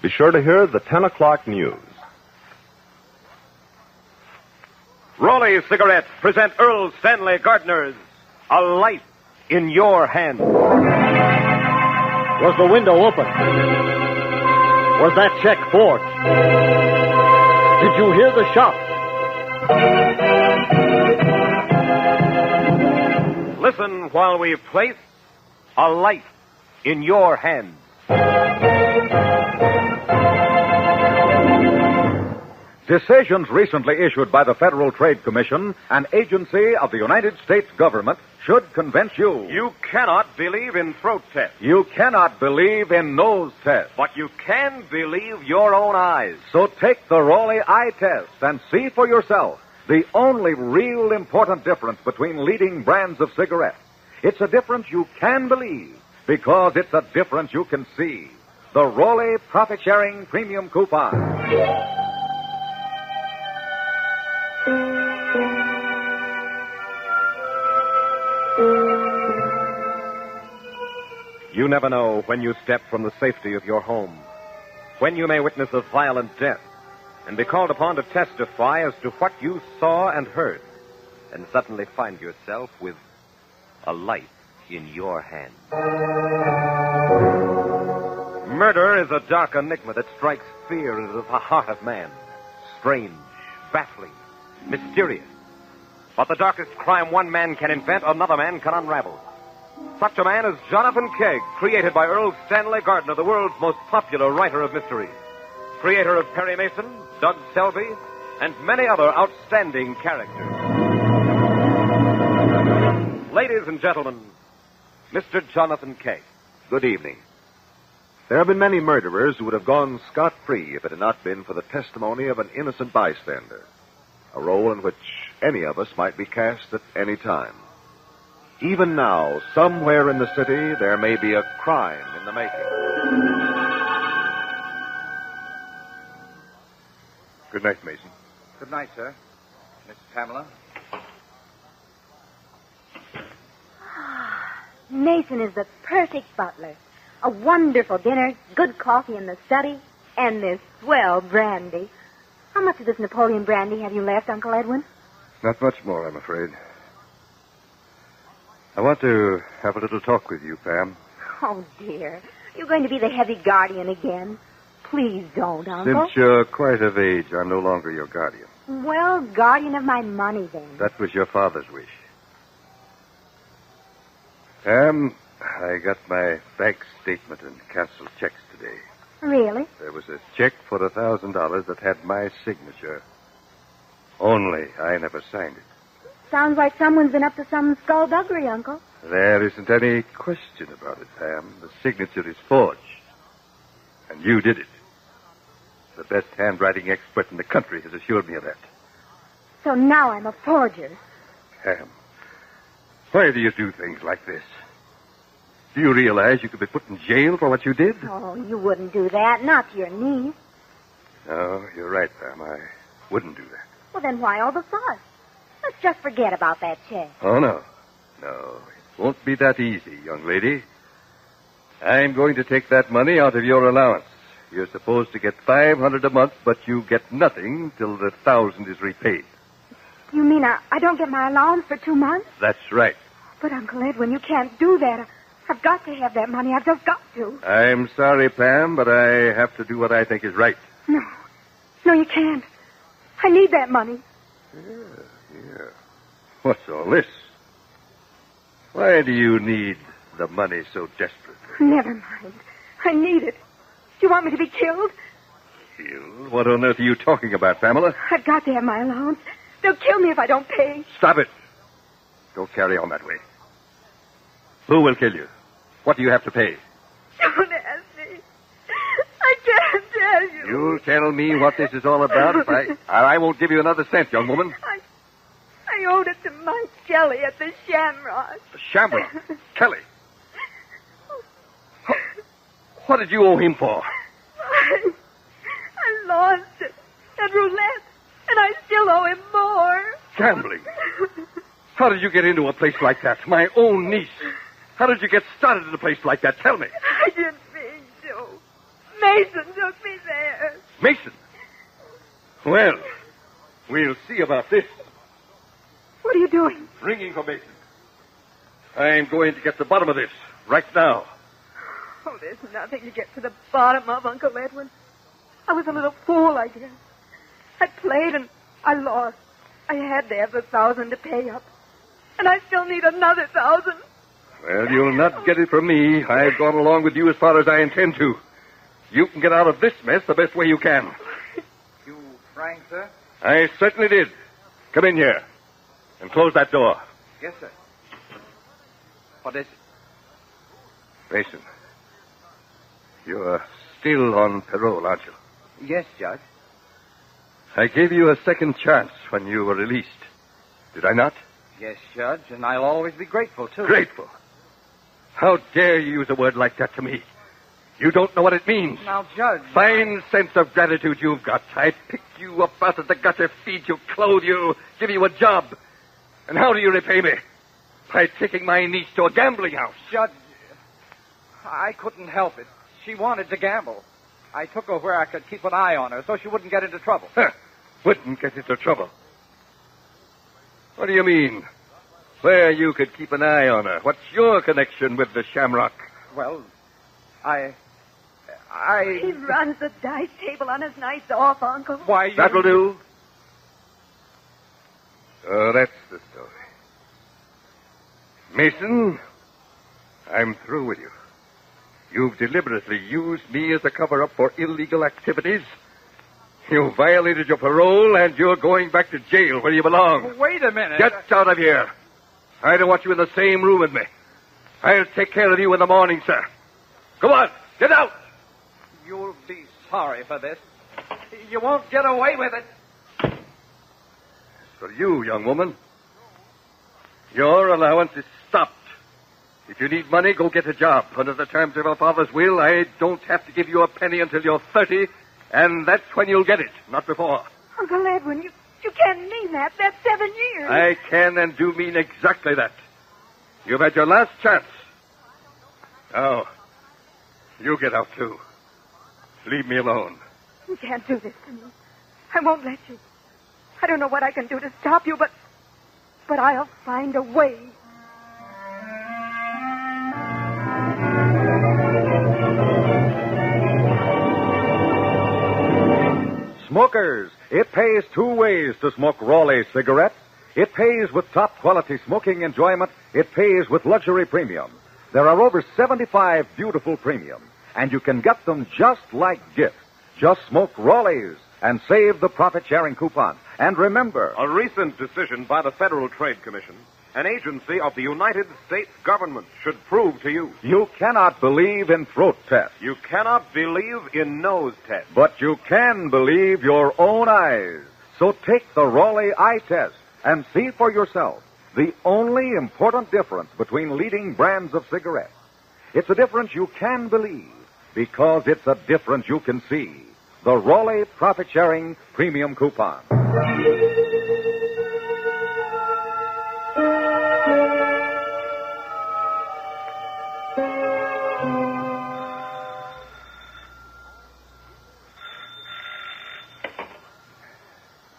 Be sure to hear the 10 o'clock news. Raleigh Cigarettes present Erle Stanley Gardner's A Life in Your Hand. Was the window open? Was that check forged? Did you hear the shot? Listen while we place a life in your hands. Decisions recently issued by the Federal Trade Commission, an agency of the United States government, should convince you. You cannot believe in throat tests. You cannot believe in nose tests. But you can believe your own eyes. So take the Raleigh eye test and see for yourself the only real important difference between leading brands of cigarettes. It's a difference you can believe because it's a difference you can see. The Raleigh profit-sharing premium coupon. You never know when you step from the safety of your home, when you may witness a violent death and be called upon to testify as to what you saw and heard, and suddenly find yourself with a life in your hand. Murder is a dark enigma that strikes fear into the heart of man. Strange, baffling, mysterious. But the darkest crime one man can invent, another man can unravel. Such a man is Jonathan Kegg, created by Erle Stanley Gardner, the world's most popular writer of mysteries. Creator of Perry Mason, Doug Selby, and many other outstanding characters. Ladies and gentlemen, Mr. Jonathan Kegg. Good evening. There have been many murderers who would have gone scot-free if it had not been for the testimony of an innocent bystander, a role in which any of us might be cast at any time. Even now, somewhere in the city, there may be a crime in the making. Good night, Mason. Good night, sir. Miss Pamela. Mason is the perfect butler. A wonderful dinner, good coffee in the study, and this swell brandy. How much of this Napoleon brandy have you left, Uncle Edwin? Not much more, I'm afraid. I want to have a little talk with you, Pam. Oh, dear. You're going to be the heavy guardian again. Please don't, Uncle. Since you're quite of age, I'm no longer your guardian. Well, guardian of my money, then. That was your father's wish. Pam, I got my bank statement and canceled checks today. Really? There was a check for $1,000 that had my signature. Only I never signed it. Sounds like someone's been up to some skullduggery, Uncle. There isn't any question about it, Pam. The signature is forged. And you did it. The best handwriting expert in the country has assured me of that. So now I'm a forger. Pam, why do you do things like this? Do you realize you could be put in jail for what you did? Oh, you wouldn't do that. Not to your niece. No, you're right, Pam. I wouldn't do that. Well, then why all the fuss? Let's just forget about that check. Oh, no. No, it won't be that easy, young lady. I'm going to take that money out of your allowance. You're supposed to get $500 a month, but you get nothing till the $1,000 is repaid. You mean I don't get my allowance for 2 months? That's right. But, Uncle Edwin, you can't do that. I've got to have that money. I've just got to. I'm sorry, Pam, but I have to do what I think is right. No. No, you can't. I need that money. Yeah. What's all this? Why do you need the money so desperately? Never mind. I need it. Do you want me to be killed? Killed? What on earth are you talking about, Pamela? I've got to have my allowance. They'll kill me if I don't pay. Stop it. Don't carry on that way. Who will kill you? What do you have to pay? Don't ask me. I can't tell you. You'll tell me what this is all about if I won't give you another cent, young woman. I owed it to Mike Kelly at the Shamrock. The Shamrock? Kelly? What did you owe him for? I lost it at roulette, and I still owe him more. Gambling? How did you get into a place like that? My own niece. How did you get started in a place like that? Tell me. I didn't mean to. Mason took me there. Mason? Well, we'll see about this. What are you doing? Ringing for Mason. I'm going to get to the bottom of this right now. Oh, there's nothing to get to the bottom of, Uncle Edwin. I was a little fool, I guess. I played and I lost. I had to have the 1,000 to pay up. And I still need another 1,000. Well, you'll not get it from me. I've gone along with you as far as I intend to. You can get out of this mess the best way you can. You rang, sir? I certainly did. Come in here. And close that door. Yes, sir. What is it? Mason, you're still on parole, aren't you? Yes, Judge. I gave you a second chance when you were released. Did I not? Yes, Judge, and I'll always be grateful, too. Grateful? How dare you use a word like that to me? You don't know what it means. Now, Judge... Fine sense of gratitude you've got. I picked you up out of the gutter, feed you, clothe you, give you a job. And how do you repay me? By taking my niece to a gambling house. Judge, I couldn't help it. She wanted to gamble. I took her where I could keep an eye on her so she wouldn't get into trouble. Huh. Wouldn't get into trouble. What do you mean? Where you could keep an eye on her? What's your connection with the Shamrock? Well, I... He runs the dice table on his nights off, Uncle. Why, you... That'll do. Oh, that's the story. Mason, I'm through with you. You've deliberately used me as a cover-up for illegal activities. You violated your parole, and you're going back to jail where you belong. Wait a minute. Get out of here. I don't want you in the same room with me. I'll take care of you in the morning, sir. Come on, get out. You'll be sorry for this. You won't get away with it. For you, young woman, your allowance is stopped. If you need money, go get a job. Under the terms of your father's will, I don't have to give you a penny until you're 30, and that's when you'll get it, not before. Uncle Edwin, you can't mean that. That's 7 years. I can and do mean exactly that. You've had your last chance. Now, you get out, too. Leave me alone. You can't do this to me. I won't let you. I don't know what I can do to stop you, but I'll find a way. Smokers, it pays 2 ways to smoke Raleigh cigarettes. It pays with top-quality smoking enjoyment. It pays with luxury premium. There are over 75 beautiful premiums, and you can get them just like gifts. Just smoke Raleighs and save the profit-sharing coupon. And remember... A recent decision by the Federal Trade Commission, an agency of the United States government, should prove to you. You cannot believe in throat tests. You cannot believe in nose tests. But you can believe your own eyes. So take the Raleigh eye test and see for yourself the only important difference between leading brands of cigarettes. It's a difference you can believe because it's a difference you can see. The Raleigh profit-sharing premium coupon.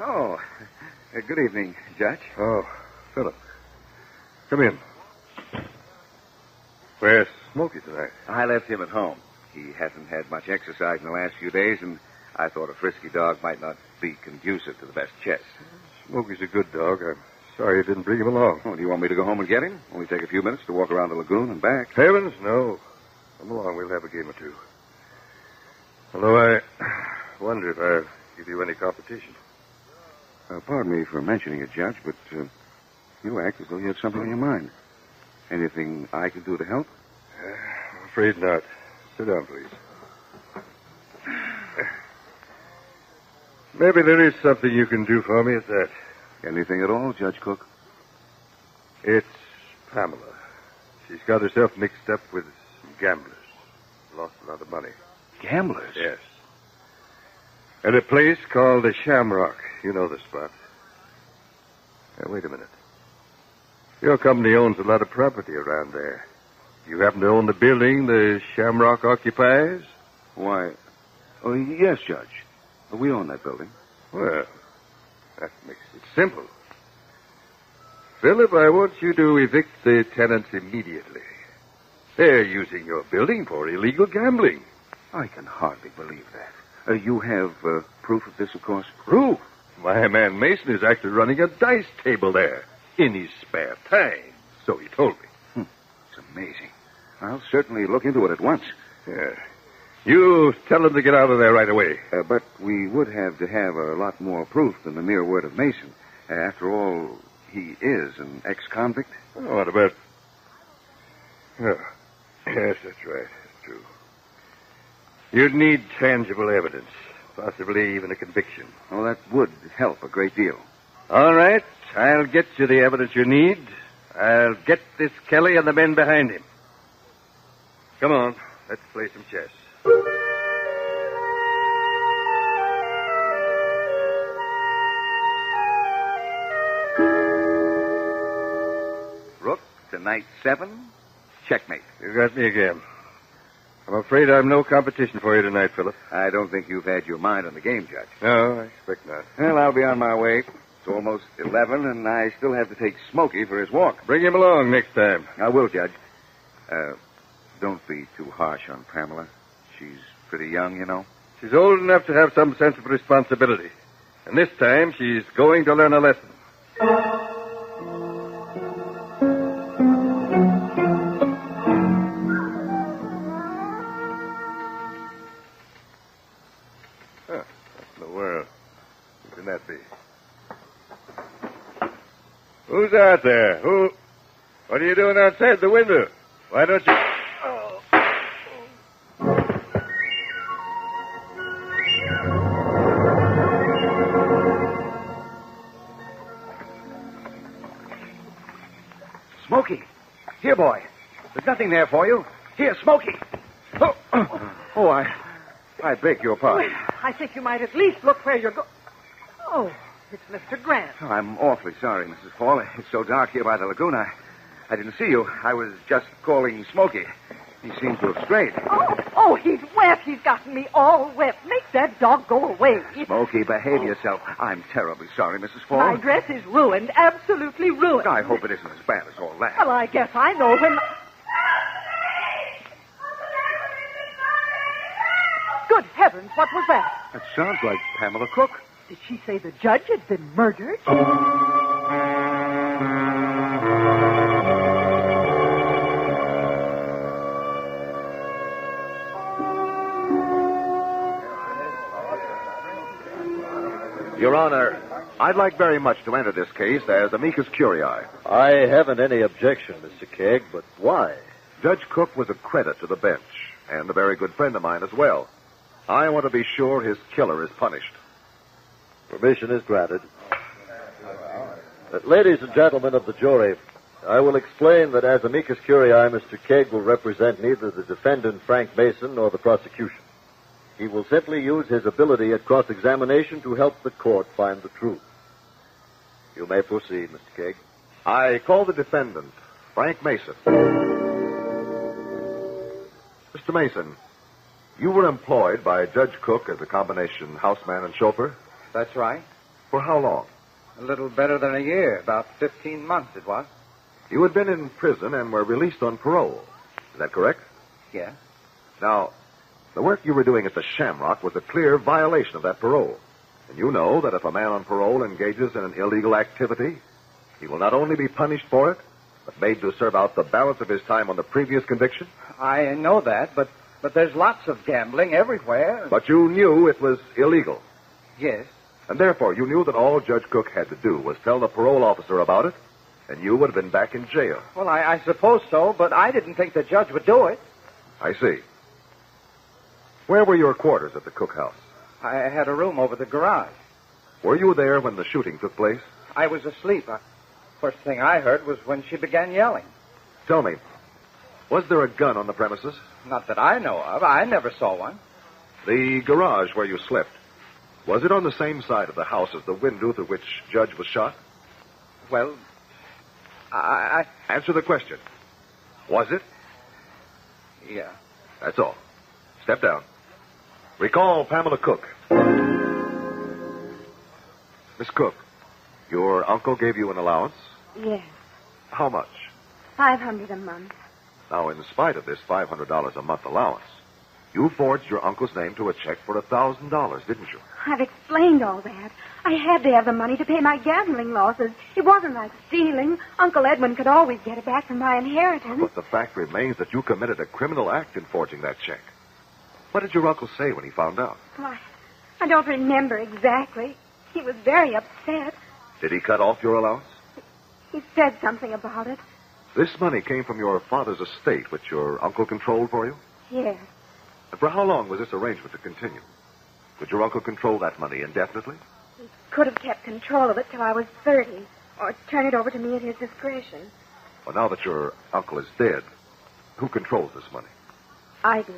Oh, good evening, Judge. Oh, Philip. Come in. Where's Smokey tonight? I left him at home. He hasn't had much exercise in the last few days, and I thought a frisky dog might not be conducive to the best chess. Smokey's a good dog. I'm sorry you didn't bring him along. Oh, do you want me to go home and get him? Only take a few minutes to walk around the lagoon and back. Heavens, no. Come along, we'll have a game or two. Although I wonder if I'll give you any competition. Pardon me for mentioning it, Judge, but you act as though you had something on your mind. Anything I can do to help? I'm afraid not. Sit down, please. Maybe there is something you can do for me at that. Anything at all, Judge Cook? It's Pamela. She's got herself mixed up with some gamblers. Lost a lot of money. Gamblers? Yes. At a place called the Shamrock. You know the spot. Now, wait a minute. Your company owns a lot of property around there. You happen to own the building the Shamrock occupies? Why, Oh, yes, Judge. We own that building. Well, that makes it simple. Philip, I want you to evict the tenants immediately. They're using your building for illegal gambling. I can hardly believe that. You have proof of this, of course? Proof? My man Mason is actually running a dice table there in his spare time. So he told me. It's amazing. I'll certainly look into it at once. Yeah. You tell him to get out of there right away. But we would have to have a lot more proof than the mere word of Mason. After all, he is an ex-convict. Oh, what about... Oh, yes, that's right. That's true. You'd need tangible evidence. Possibly even a conviction. Oh, that would help a great deal. All right. I'll get you the evidence you need. I'll get this Kelly and the men behind him. Come on. Let's play some chess. Rook to knight 7. Checkmate. You got me again. I'm afraid I'm no competition for you tonight, Philip. I don't think you've had your mind on the game, Judge. No, I expect not. Well, I'll be on my way. It's almost 11, and I still have to take Smokey for his walk. Bring him along next time. I will, Judge. Don't be too harsh on Pamela. She's pretty young, you know. She's old enough to have some sense of responsibility. And this time, she's going to learn a lesson. Huh. What in the world? Who can that be? Who's out there? Who? What are you doing outside the window? Why don't you... Smokey. Here, boy. There's nothing there for you. Here, Smokey. Oh, I beg your pardon. I think you might at least look where you're going. Oh, it's Mr. Grant. Oh, I'm awfully sorry, Mrs. Paul. It's so dark here by the lagoon. I didn't see you. I was just calling Smokey. He seems to have strayed. Oh, he's wet. He's gotten me all wet. Make that dog go away. Smokey, behave yourself. I'm terribly sorry, Mrs. Paul. My dress is ruined, absolutely ruined. I hope it isn't as bad as all that. Well, I guess I know when... Good heavens, what was that? That sounds like Pamela Cook. Did she say the judge had been murdered? Your Honor, I'd like very much to enter this case as amicus curiae. I haven't any objection, Mr. Kegg, but why? Judge Cook was a credit to the bench, and a very good friend of mine as well. I want to be sure his killer is punished. Permission is granted. Ladies and gentlemen of the jury, I will explain that as amicus curiae, Mr. Kegg will represent neither the defendant, Frank Mason, nor the prosecution. He will simply use his ability at cross-examination to help the court find the truth. You may proceed, Mr. Kegg. I call the defendant, Frank Mason. Mr. Mason, you were employed by Judge Cook as a combination houseman and chauffeur. That's right. For how long? A little better than a year. About 15 months it was. You had been in prison and were released on parole. Is that correct? Yeah. Now, the work you were doing at the Shamrock was a clear violation of that parole. And you know that if a man on parole engages in an illegal activity, he will not only be punished for it, but made to serve out the balance of his time on the previous conviction. I know that, but there's lots of gambling everywhere. But you knew it was illegal. Yes. And therefore, you knew that all Judge Cook had to do was tell the parole officer about it, and you would have been back in jail. Well, I suppose so, but I didn't think the judge would do it. I see. Where were your quarters at the Cook house? I had a room over the garage. Were you there when the shooting took place? I was asleep. First thing I heard was when she began yelling. Tell me, was there a gun on the premises? Not that I know of. I never saw one. The garage where you slept, was it on the same side of the house as the window through which Judge was shot? Well, I... Answer the question. Was it? Yeah. That's all. Step down. Recall Pamela Cook. Miss Cook, your uncle gave you an allowance? Yes, How much? $500 a month. Now, in spite of this $500 a month allowance, you forged your uncle's name to a check for $1,000, didn't you? I've explained all that. I had to have the money to pay my gambling losses. It wasn't like stealing. Uncle Edwin could always get it back from my inheritance. But the fact remains that you committed a criminal act in forging that check. What did your uncle say when he found out? Well, I don't remember exactly. He was very upset. Did he cut off your allowance? He said something about it. This money came from your father's estate, which your uncle controlled for you? Yes. And for how long was this arrangement to continue? Could your uncle control that money indefinitely? He could have kept control of it till I was 30, or turn it over to me at his discretion. Well, now that your uncle is dead, who controls this money? I do.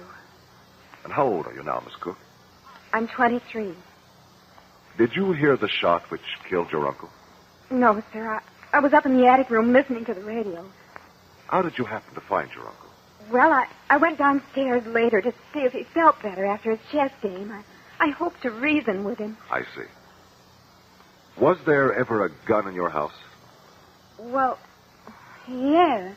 And how old are you now, Miss Cook? I'm 23. Did you hear the shot which killed your uncle? No, sir. I was up in the attic room listening to the radio. How did you happen to find your uncle? Well, I went downstairs later to see if he felt better after his chess game. I hoped to reason with him. I see. Was there ever a gun in your house? Well, yes.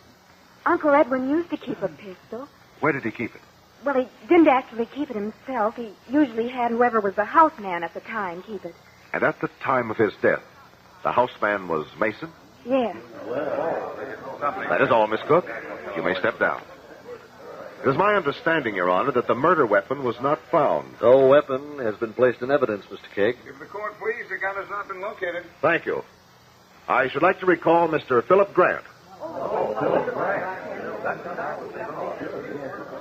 Uncle Edwin used to keep a pistol. Where did he keep it? Well, he didn't actually keep it himself. He usually had whoever was the houseman at the time keep it. And at the time of his death, the houseman was Mason? Yes. That is all, Miss Cook. You may step down. It is my understanding, Your Honor, that the murder weapon was not found. No weapon has been placed in evidence, Mr. Kegg. If the court please, the gun has not been located. Thank you. I should like to recall Mr. Philip Grant.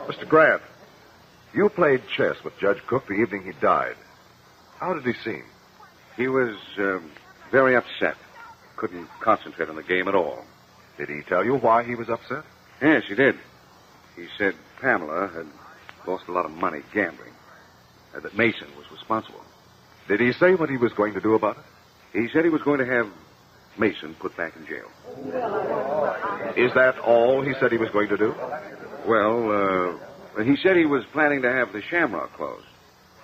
Mr. Grant, you played chess with Judge Cook the evening he died. How did he seem? He was very upset. Couldn't concentrate on the game at all. Did he tell you why he was upset? Yes, he did. He said Pamela had lost a lot of money gambling, and that Mason was responsible. Did he say what he was going to do about it? He said he was going to have Mason put back in jail. Is that all he said he was going to do? Well, he said he was planning to have the Shamrock closed.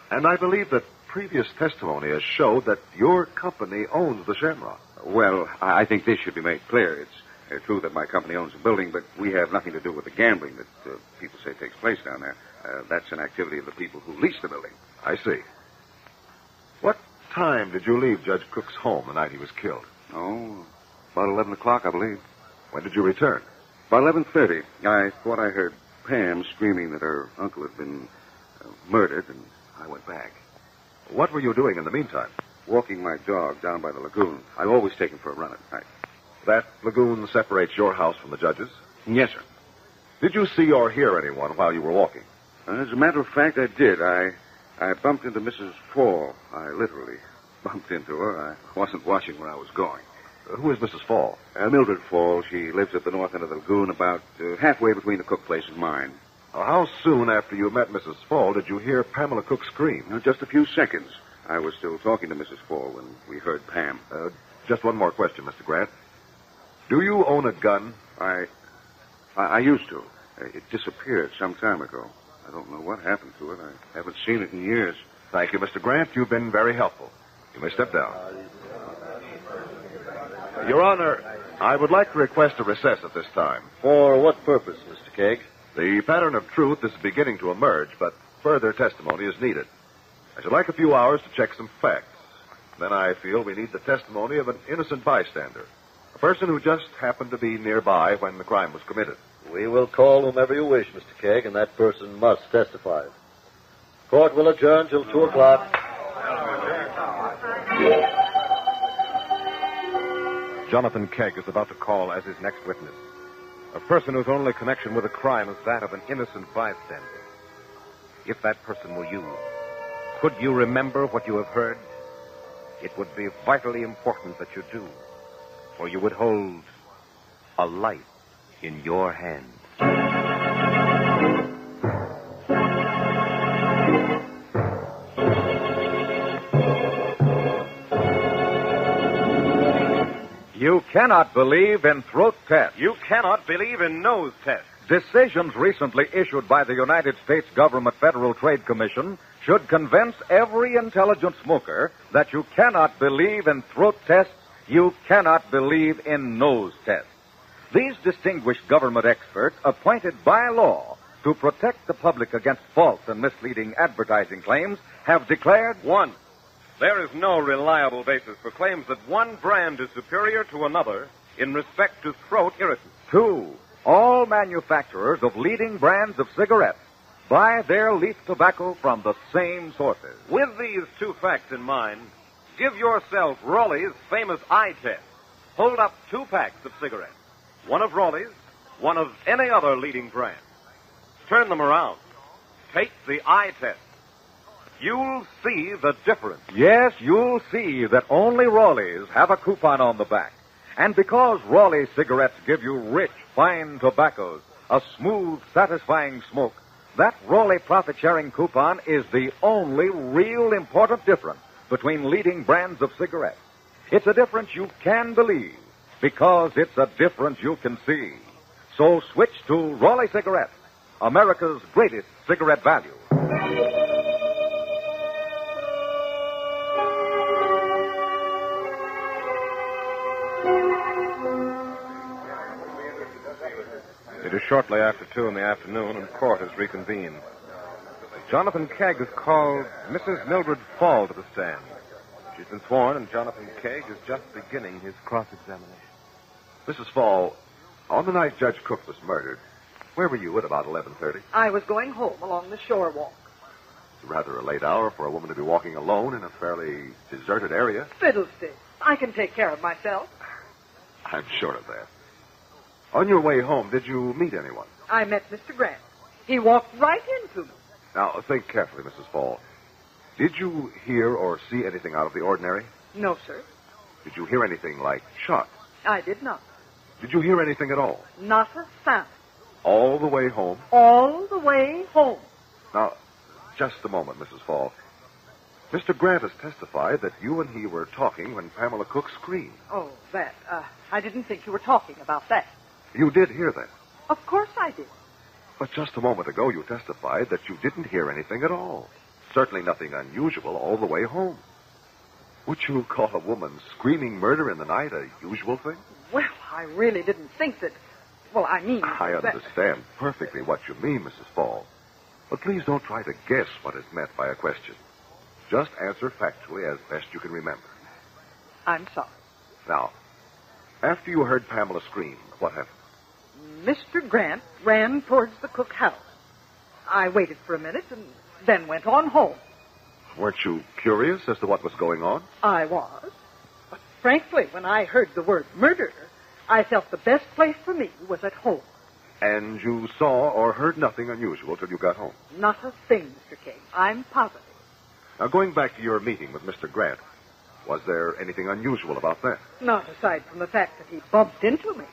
And I believe that previous testimony has showed that your company owns the Shamrock. Well, I think this should be made clear. It's true that my company owns the building, but we have nothing to do with the gambling that people say takes place down there. That's an activity of the people who lease the building. I see. What time did you leave Judge Cook's home the night he was killed? Oh, about 11 o'clock, I believe. When did you return? About 11:30. I thought I heard Pam screaming that her uncle had been murdered, and I went back. What were you doing in the meantime? Walking my dog down by the lagoon. I always take him for a run at night. That lagoon separates your house from the judge's? Yes, sir. Did you see or hear anyone while you were walking? As a matter of fact, I did. I bumped into Mrs. Fall. I literally bumped into her. I wasn't watching where I was going. Who is Mrs. Fall? Mildred Fall. She lives at the north end of the lagoon, about halfway between the Cook place and mine. How soon after you met Mrs. Fall did you hear Pamela Cook scream? Just a few seconds. I was still talking to Mrs. Fall when we heard Pam. Just one more question, Mr. Grant. Do you own a gun? I used to. It disappeared some time ago. I don't know what happened to it. I haven't seen it in years. Thank you, Mr. Grant. You've been very helpful. You may step down. Your Honor, I would like to request a recess at this time. For what purpose, Mr. Kegg? The pattern of truth is beginning to emerge, but further testimony is needed. I should like a few hours to check some facts. Then I feel we need the testimony of an innocent bystander, a person who just happened to be nearby when the crime was committed. We will call whomever you wish, Mr. Kegg, and that person must testify. Court will adjourn till 2 o'clock. Jonathan Kegg is about to call as his next witness. A person whose only connection with a crime is that of an innocent bystander. If that person were you, could you remember what you have heard? It would be vitally important that you do, or you would hold a life in your hand. You cannot believe in throat tests. You cannot believe in nose tests. Decisions recently issued by the United States Government Federal Trade Commission should convince every intelligent smoker that you cannot believe in throat tests, you cannot believe in nose tests. These distinguished government experts, appointed by law to protect the public against false and misleading advertising claims, have declared... 1. There is no reliable basis for claims that one brand is superior to another in respect to throat irritants. 2. All manufacturers of leading brands of cigarettes buy their leaf tobacco from the same sources. With these 2 facts in mind, give yourself Rowley's famous eye test. Hold up 2 packs of cigarettes. One of Rowley's, one of any other leading brand. Turn them around. Take the eye test. You'll see the difference. Yes, you'll see that only Rowley's have a coupon on the back. And because Rowley cigarettes give you rich, fine tobaccos, a smooth, satisfying smoke, that Rowley profit-sharing coupon is the only real important difference between leading brands of cigarettes. It's a difference you can believe because it's a difference you can see. So switch to Rowley cigarettes, America's greatest cigarette value. It is shortly after 2 in the afternoon, and court has reconvened. Jonathan Kegg has called Mrs. Mildred Fall to the stand. She's been sworn, and Jonathan Kegg is just beginning his cross-examination. Mrs. Fall, on the night Judge Cook was murdered, where were you at about 11:30? I was going home along the shore walk. It's rather a late hour for a woman to be walking alone in a fairly deserted area. Fiddlesticks. I can take care of myself. I'm sure of that. On your way home, did you meet anyone? I met Mr. Grant. He walked right into me. Now, think carefully, Mrs. Fall. Did you hear or see anything out of the ordinary? No, sir. Did you hear anything like shots? I did not. Did you hear anything at all? Not a sound. All the way home? All the way home. Now, just a moment, Mrs. Fall. Mr. Grant has testified that you and he were talking when Pamela Cook screamed. Oh, that. I didn't think you were talking about that. You did hear that? Of course I did. But just a moment ago, you testified that you didn't hear anything at all. Certainly nothing unusual all the way home. Would you call a woman screaming murder in the night a usual thing? Well, I really didn't think that... Well, I mean... I understand perfectly what you mean, Mrs. Fall. But please don't try to guess what is meant by a question. Just answer factually as best you can remember. I'm sorry. Now, after you heard Pamela scream, what happened? Mr. Grant ran towards the Cook house. I waited for a minute and then went on home. Weren't you curious as to what was going on? I was. But frankly, when I heard the word murder, I felt the best place for me was at home. And you saw or heard nothing unusual till you got home? Not a thing, Mr. Kegg. I'm positive. Now, going back to your meeting with Mr. Grant, was there anything unusual about that? Not aside from the fact that he bumped into me.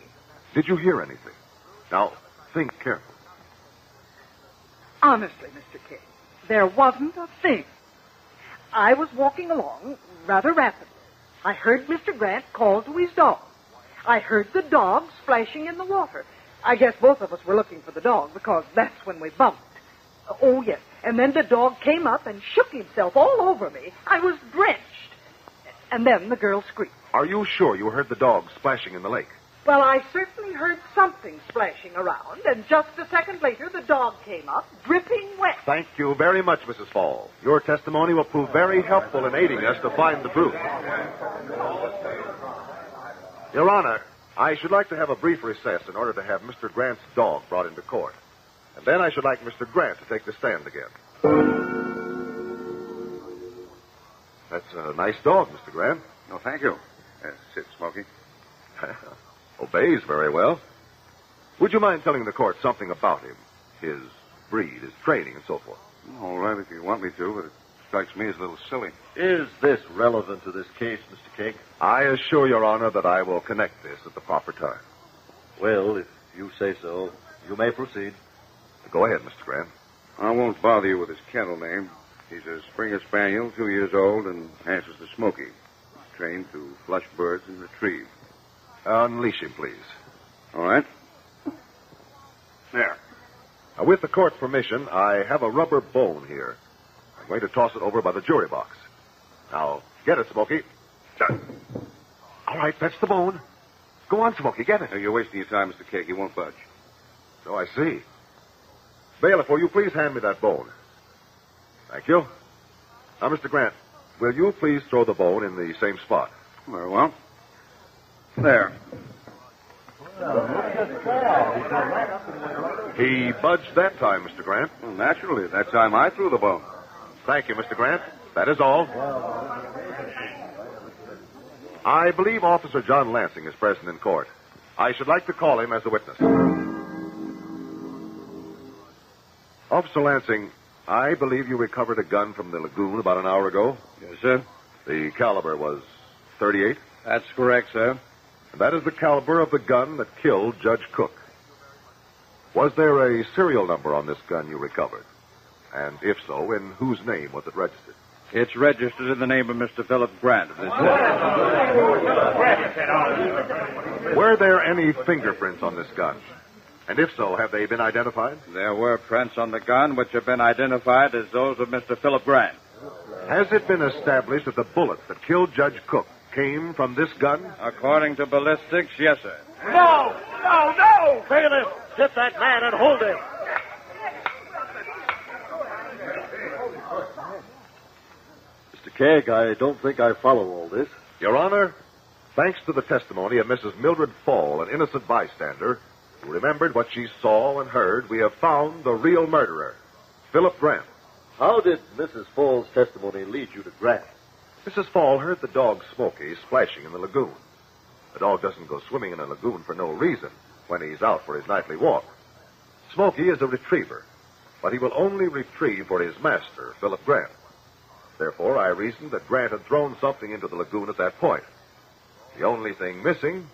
Did you hear anything? Now, think carefully. Honestly, Mr. Kegg, there wasn't a thing. I was walking along rather rapidly. I heard Mr. Grant call to his dog. I heard the dog splashing in the water. I guess both of us were looking for the dog because that's when we bumped. Oh, yes. And then the dog came up and shook himself all over me. I was drenched. And then the girl screamed. Are you sure you heard the dog splashing in the lake? Well, I certainly heard something splashing around, and just a second later, the dog came up, dripping wet. Thank you very much, Mrs. Fall. Your testimony will prove very helpful in aiding us to find the truth. Your Honor, I should like to have a brief recess in order to have Mr. Grant's dog brought into court. And then I should like Mr. Grant to take the stand again. That's a nice dog, Mr. Grant. No, thank you. Sit, Smoky. Obeys very well. Would you mind telling the court something about him? His breed, his training, and so forth. All right, if you want me to, but it strikes me as a little silly. Is this relevant to this case, Mr. Kegg? I assure Your Honor that I will connect this at the proper time. Well, if you say so, you may proceed. Go ahead, Mr. Grant. I won't bother you with his kennel name. He's a Springer Spaniel, 2 years old, and answers to Smoky. Trained to flush birds and retrieve. Unleash him, please. All right. There. With the court's permission, I have a rubber bone here. I'm going to toss it over by the jury box. Now, get it, Smokey. All right, that's the bone. Go on, Smokey, get it. You're wasting your time, Mr. Kegg. He won't budge. So I see. Bailiff, will you please hand me that bone? Thank you. Now, Mr. Grant, will you please throw the bone in the same spot? Very well. There. He budged that time, Mr. Grant. Well, naturally. That time I threw the bone. Thank you, Mr. Grant. That is all. I believe Officer John Lansing is present in court. I should like to call him as a witness. Officer Lansing, I believe you recovered a gun from the lagoon about an hour ago. Yes, sir. The caliber was .38. That's correct, sir. And that is the caliber of the gun that killed Judge Cook. Was there a serial number on this gun you recovered? And if so, in whose name was it registered? It's registered in the name of Mr. Philip Grant. Were there any fingerprints on this gun? And if so, have they been identified? There were prints on the gun which have been identified as those of Mr. Philip Grant. Has it been established that the bullets that killed Judge Cook came from this gun? According to ballistics, yes, sir. No! Bailiff, get that man and hold him. Mr. Kegg, I don't think I follow all this. Your Honor, thanks to the testimony of Mrs. Mildred Fall, an innocent bystander, who remembered what she saw and heard, we have found the real murderer, Philip Grant. How did Mrs. Fall's testimony lead you to Grant? Mrs. Fall heard the dog Smokey splashing in the lagoon. The dog doesn't go swimming in a lagoon for no reason when he's out for his nightly walk. Smokey is a retriever, but he will only retrieve for his master, Philip Grant. Therefore, I reasoned that Grant had thrown something into the lagoon at that point. The only thing missing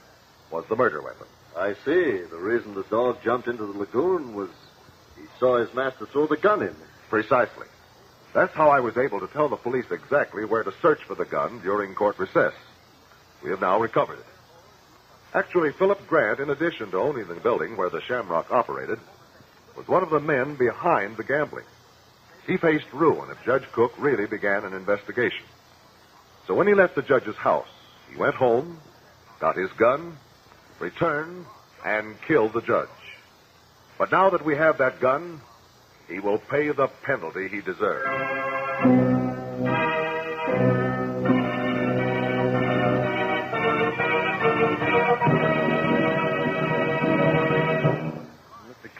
was the murder weapon. I see. The reason the dog jumped into the lagoon was he saw his master throw the gun in. Precisely. That's how I was able to tell the police exactly where to search for the gun during court recess. We have now recovered it. Actually, Philip Grant, in addition to owning the building where the Shamrock operated, was one of the men behind the gambling. He faced ruin if Judge Cook really began an investigation. So when he left the judge's house, he went home, got his gun, returned, and killed the judge. But now that we have that gun, he will pay the penalty he deserves.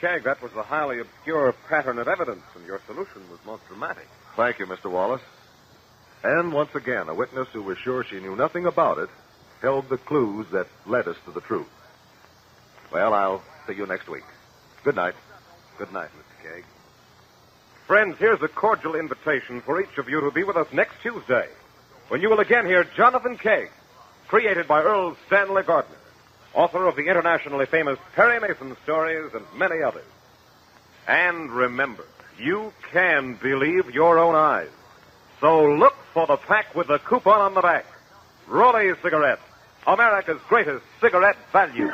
Kegg, that was a highly obscure pattern of evidence, and your solution was most dramatic. Thank you, Mr. Wallace. And once again, a witness who was sure she knew nothing about it held the clues that led us to the truth. Well, I'll see you next week. Good night. Good night, Mr. Kegg. Friends, here's a cordial invitation for each of you to be with us next Tuesday, when you will again hear Jonathan Kegg, created by Erle Stanley Gardner, author of the internationally famous Perry Mason stories and many others. And remember, you can believe your own eyes. So look for the pack with the coupon on the back. Raleigh Cigarettes, America's greatest cigarette value.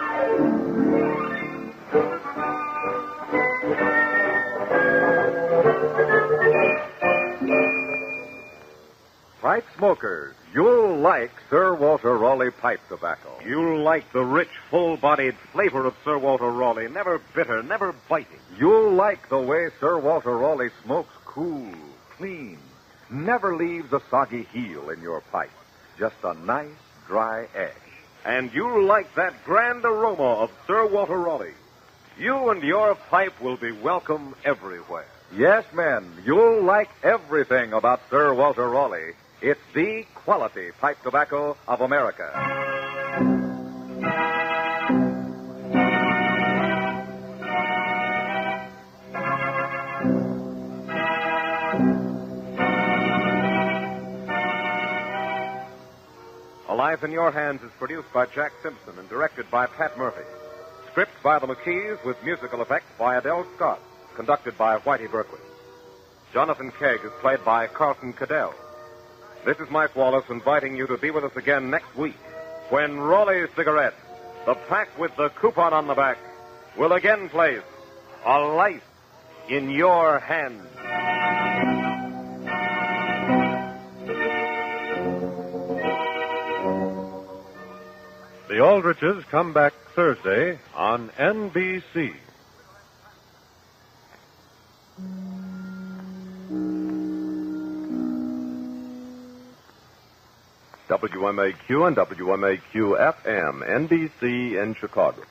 Pipe smokers, you'll like Sir Walter Raleigh pipe tobacco. You'll like the rich, full-bodied flavor of Sir Walter Raleigh, never bitter, never biting. You'll like the way Sir Walter Raleigh smokes cool, clean, never leaves a soggy heel in your pipe. Just a nice, dry ash. And you'll like that grand aroma of Sir Walter Raleigh. You and your pipe will be welcome everywhere. Yes, men, you'll like everything about Sir Walter Raleigh. It's the quality pipe tobacco of America. A Life in Your Hands is produced by Jack Simpson and directed by Pat Murphy. Script by the McKees with musical effects by Adele Scott, conducted by Whitey Berkeley. Jonathan Kegg is played by Carlton Kadell. This is Mike Wallace inviting you to be with us again next week when Raleigh Cigarettes, the pack with the coupon on the back, will again place a life in your hands. Aldrich's come back Thursday on NBC. WMAQ and WMAQ FM, NBC in Chicago.